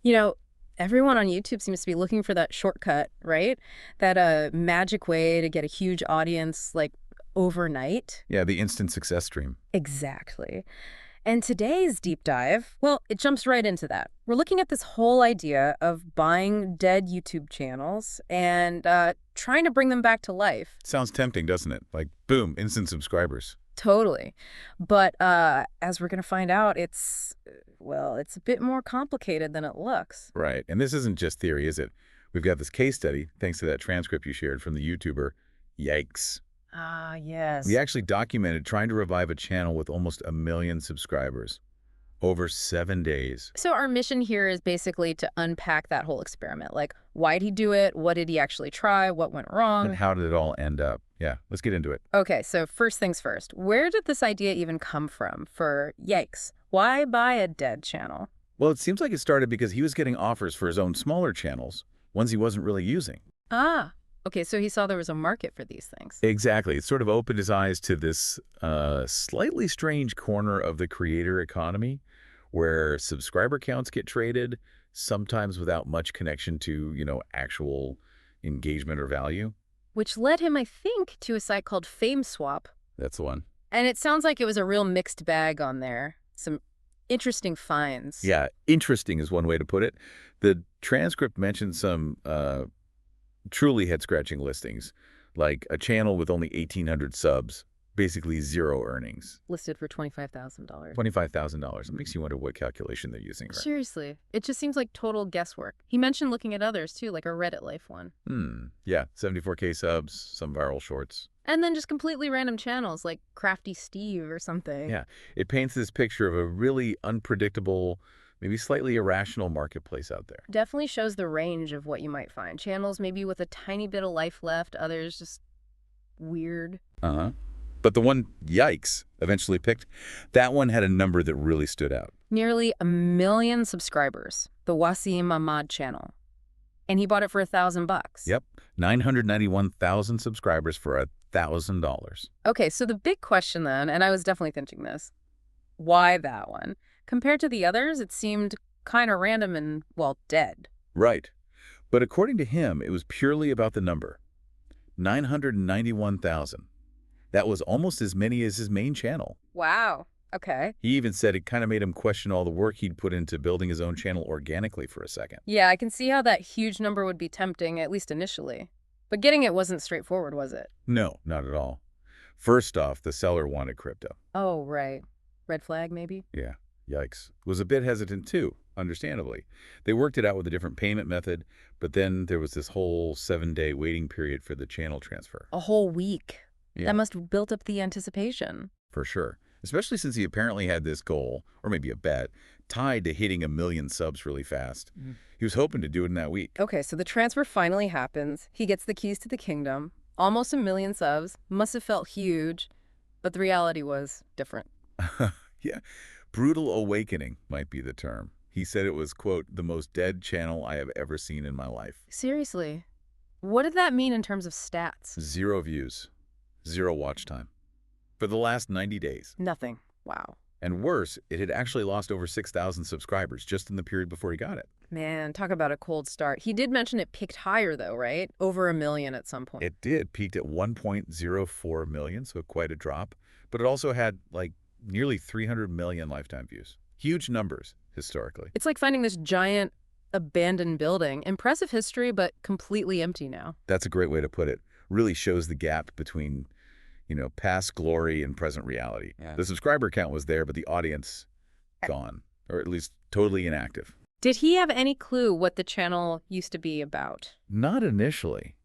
You know, everyone on YouTube seems to be looking for that shortcut, right? That magic way to get a huge audience like overnight. Yeah, the instant success stream. Exactly. And today's deep dive, well, it jumps right into that. We're looking at this whole idea of buying dead YouTube channels and trying to bring them back to life. Sounds tempting, doesn't it? Like, boom, instant subscribers. Totally. But as we're going to find out, well, it's a bit more complicated than it looks. Right. And this isn't just theory, is it? We've got this case study, thanks to that transcript you shared from the YouTuber. Yikes. Ah, We yes. actually documented trying to revive a channel with almost 1 million subscribers over 7 days. So our mission here is basically to unpack that whole experiment. Like, why did he do it? What did he actually try? What went And wrong? how did it all end up? Yeah, let's get into it. Okay, so first things first. Where did this idea even come from for Yikes? Why buy a dead channel? Well, it seems like it started because he was getting offers for his own smaller channels, ones he wasn't really using. Ah, okay, so he saw there was a market for these things. Exactly. It sort of opened his eyes to this slightly strange corner of the creator economy where subscriber counts get traded, sometimes without much connection to, actual engagement or value. Which led him, I think, to a site called FameSwap. That's the one. And it sounds like it was a real mixed bag on there. Some interesting finds. Yeah, interesting is one way to put it. The transcript mentioned some truly head-scratching listings, like a channel with only 1,800 subs, basically zero earnings. Listed for $25,000. $25,000. It makes you wonder what calculation they're using, right? Seriously, it just seems like total guesswork. He mentioned looking at others too, like a Reddit Life one. Yeah, 74K subs, some viral shorts. And then just completely random channels like Crafty Steve or something. Yeah, it paints this picture of a really unpredictable, maybe slightly irrational marketplace out there. Definitely shows the range of what you might find. Channels maybe with a tiny bit of life left, others just weird. Uh-huh. But the one, yikes, eventually picked, that one had a number that really stood out. Nearly 1 million subscribers, the Wasim Ahmad channel. And he bought it for $1,000. Yep, 991,000 subscribers for $1,000. Okay, so the big question then, and I was definitely thinking this, why that one? Compared to the others, it seemed kind of random and, well, dead. Right. But according to him, it was purely about the number. 991,000. That was almost as many as his main channel. Wow. Okay. He even said it kind of made him question all the work he'd put into building his own channel organically for a second. Yeah, I can see how that huge number would be tempting, at least initially. But getting it wasn't straightforward, was it? No, not at all. First off, the seller wanted crypto. Oh, right. Red flag, maybe? Yeah, yikes. Was a bit hesitant too, understandably. They worked it out with a different payment method, but then there was this whole 7-day waiting period for the channel transfer. A whole week. Yeah, That must have built up the anticipation. for sure. Especially since he apparently had this goal, or maybe a bet, tied to hitting 1 million subs really fast. He was hoping to do it in that week. Okay, so the transfer finally happens. He gets the keys to the kingdom. Almost 1 million subs. Must have felt huge. But the reality was different. Yeah, brutal awakening might be the term. He said it was, quote, the most dead channel I have ever seen in my life. Seriously. What did that mean in terms of stats? 0 views, 0 watch time. For the last 90 days. Nothing. Wow. And worse, it had actually lost over 6,000 subscribers just in the period before he got it. Man, talk about a cold start. He did mention it peaked higher, though, right? Over 1 million at some point. It did, peaked at 1.04 million, so quite a drop. But it also had, like, nearly 300 million lifetime views. Huge numbers, historically. It's like finding this giant abandoned building. Impressive history, but completely empty now. That's a great way to put it. Really shows the gap between, past glory and present reality. Yeah. The subscriber count was there, but the audience, gone. Or at least totally inactive. Did he have any clue what the channel used to be about? Not initially.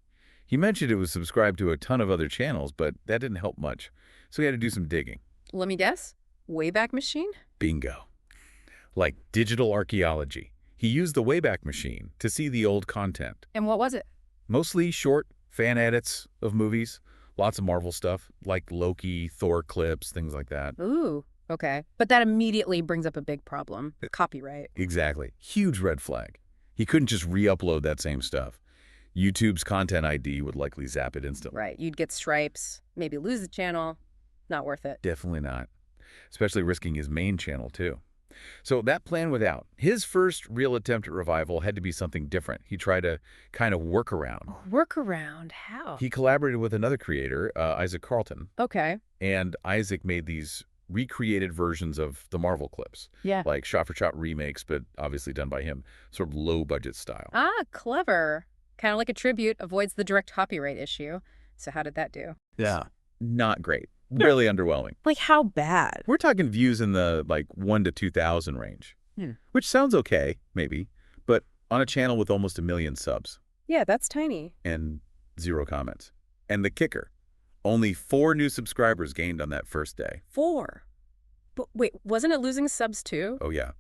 He mentioned it was subscribed to a ton of other channels, but that didn't help much. So he had to do some digging. Let me guess. Wayback Machine? Bingo. Like digital archaeology. He used the Wayback Machine to see the old content. And what was it? Mostly short fan edits of movies. Lots of Marvel stuff, like Loki, Thor clips, things like that. Ooh, okay. But that immediately brings up a big problem. Copyright. Exactly. Huge red flag. He couldn't just re-upload that same stuff. YouTube's content ID would likely zap it instantly. Right. You'd get stripes, maybe lose the channel. Not worth it. Definitely not. Especially risking his main channel, too. So that plan went out. His first real attempt at revival had to be something different. He tried to kind of work around. Workaround? How? He collaborated with another creator, Isaac Carlton, Okay. and Isaac made these recreated versions of the Marvel clips, Yeah. like shot-for-shot remakes, but obviously done by him, sort of low-budget style. Ah, clever. Kind of like a tribute, avoids the direct copyright issue. So how did that do? Yeah. Not great. Really underwhelming. Like how bad? We're talking views in the, like, 1 to 2,000 range, which sounds okay, maybe, but on a channel with almost 1 million subs Yeah, that's tiny. and 0 comments. And the kicker, only 4 new subscribers gained on that first day. 4. But wait, wasn't it losing subs too? Oh, yeah.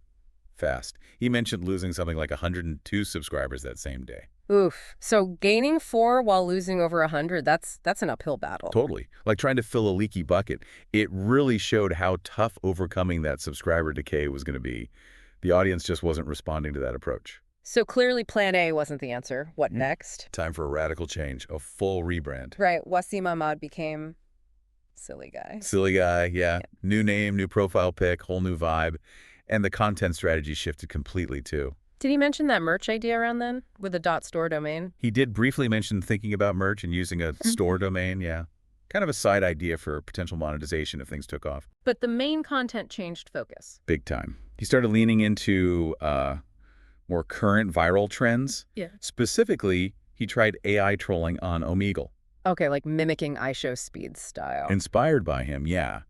Fast. He mentioned losing something like 102 subscribers that same day. Oof. So gaining 4 while losing over 100, that's an uphill battle. Totally. Like trying to fill a leaky bucket. It really showed how tough overcoming that subscriber decay was going to be. The audience just wasn't responding to that approach. So clearly plan A wasn't the answer. What next? Time for a radical change, a full rebrand. Right, Wasim Ahmad became Silly Guy. Silly guy, yeah. New name, new profile pic, whole new vibe. And the content strategy shifted completely, too. Did he mention that merch idea around then with a .store domain? He did briefly mention thinking about merch and using a store domain, yeah. Kind of a side idea for potential monetization if things took off. But the main content changed focus. Big time. He started leaning into more current viral trends. Yeah. Specifically, he tried AI trolling on Omegle. Okay, like mimicking iShowSpeed's style. Inspired by him, yeah.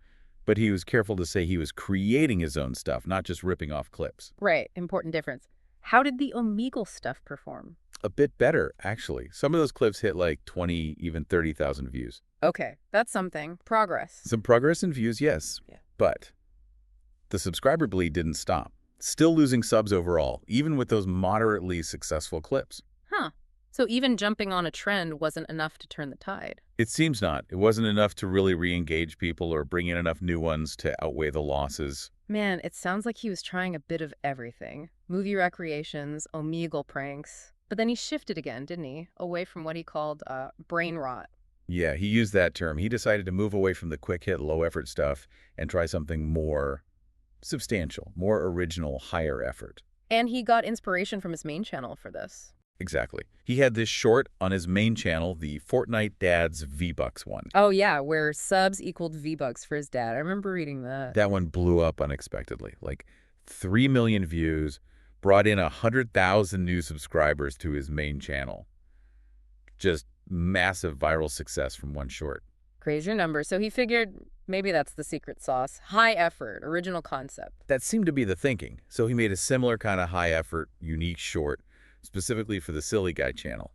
But he was careful to say he was creating his own stuff, not just ripping off clips. Right, important difference. How did the Omegle stuff perform? A bit better, actually. Some of those clips hit like 20, even 30,000 views. Okay, that's something. Progress. Some progress in views, yes. Yeah. But the subscriber bleed didn't stop. Still losing subs overall, even with those moderately successful clips. Huh. So even jumping on a trend wasn't enough to turn the tide. It seems not. It wasn't enough to really re-engage people or bring in enough new ones to outweigh the losses. Man, it sounds like he was trying a bit of everything. Movie recreations, Omegle pranks. But then he shifted again, didn't he? Away from what he called brain rot. Yeah, he used that term. He decided to move away from the quick-hit, low-effort stuff and try something more substantial, more original, higher effort. And he got inspiration from his main channel for this. Exactly. He had this short on his main channel, the Fortnite Dad's V-Bucks one. Oh, yeah, where subs equaled V-Bucks for his dad. I remember reading that. That one blew up unexpectedly. Like 3 million views, brought in 100,000 new subscribers to his main channel. Just massive viral success from one short. Crazy number. So he figured maybe that's the secret sauce. High effort, original concept. That seemed to be the thinking. So he made a similar kind of high effort, unique short, specifically for the Silly Guy channel.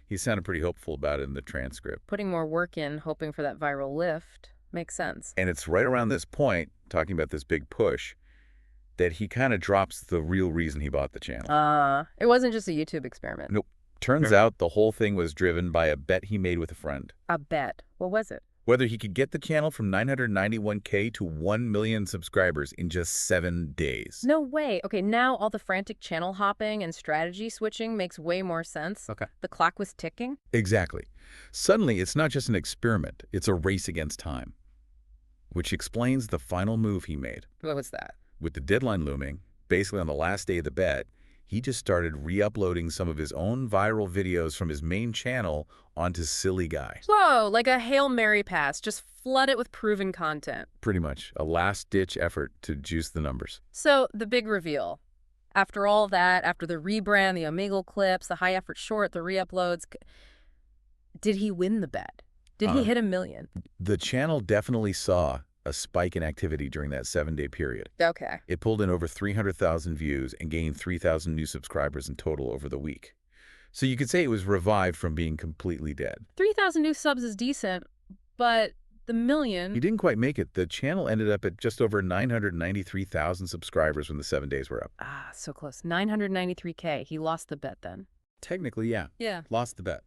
He sounded pretty hopeful about it in the transcript. Putting more work in, hoping for that viral lift. Makes sense. And it's right around this point, talking about this big push, that he kind of drops the real reason he bought the channel. It wasn't just a YouTube experiment. Nope. Turns out the whole thing was driven by a bet he made with a friend. A bet. What was it? Whether he could get the channel from 991K to 1 million subscribers in just 7 days. No way. Okay, now all the frantic channel hopping and strategy switching makes way more sense. Okay. The clock was ticking. Exactly. Suddenly, it's not just an experiment. It's a race against time. Which explains the final move he made. What was that? With the deadline looming, basically on the last day of the bet, he just started re-uploading some of his own viral videos from his main channel onto Silly Guy. Whoa, like a Hail Mary pass. Just flood it with proven content. Pretty much a last-ditch effort to juice the numbers. So, the big reveal. After all that, after the rebrand, the Omegle clips, the high-effort short, the re-uploads, did he win the bet? Did he hit 1 million? The channel definitely saw a spike in activity during that 7-day period. Okay. It pulled in over 300,000 views and gained 3,000 new subscribers in total over the week. So you could say it was revived from being completely dead. 3,000 new subs is decent, but the million... He didn't quite make it. The channel ended up at just over 993,000 subscribers when the 7 days were up. Ah, so close. 993K. He lost the bet then. Technically, yeah. Yeah. Lost the bet.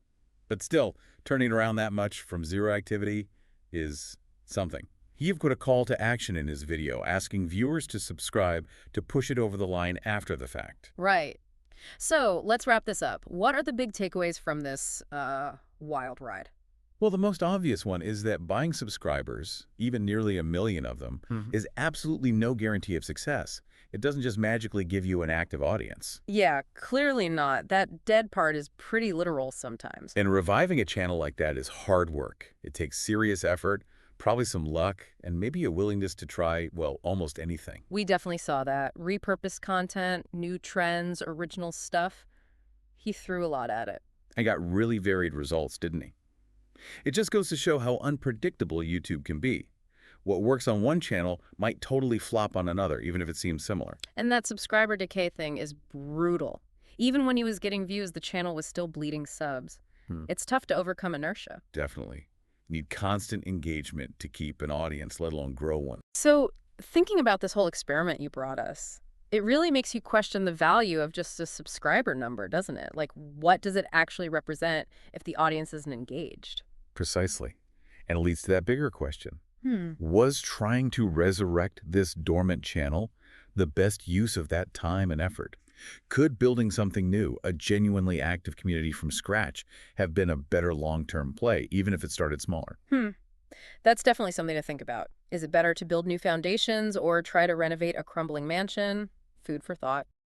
But still, turning around that much from zero activity is something. He put a call to action in his video, asking viewers to subscribe to push it over the line after the fact. Right. So let's wrap this up. What are the big takeaways from this wild ride? Well, the most obvious one is that buying subscribers, even nearly 1 million of them, is absolutely no guarantee of success. It doesn't just magically give you an active audience. Yeah, clearly not. That dead part is pretty literal sometimes. And reviving a channel like that is hard work. It takes serious effort, probably some luck, and maybe a willingness to try, well, almost anything. We definitely saw that. Repurposed content, new trends, original stuff. He threw a lot at it. And got really varied results, didn't he? It just goes to show how unpredictable YouTube can be. What works on one channel might totally flop on another, even if it seems similar. And that subscriber decay thing is brutal. Even when he was getting views, the channel was still bleeding subs. Hmm. It's tough to overcome inertia. Definitely. Need constant engagement to keep an audience, let alone grow one. So, thinking about this whole experiment you brought us, it really makes you question the value of just a subscriber number, doesn't it? Like, what does it actually represent if the audience isn't engaged? Precisely. And it leads to that bigger question. Hmm. Was trying to resurrect this dormant channel the best use of that time and effort? Could building something new, a genuinely active community from scratch, have been a better long-term play, even if it started smaller? Hmm. That's definitely something to think about. Is it better to build new foundations or try to renovate a crumbling mansion? Food for thought.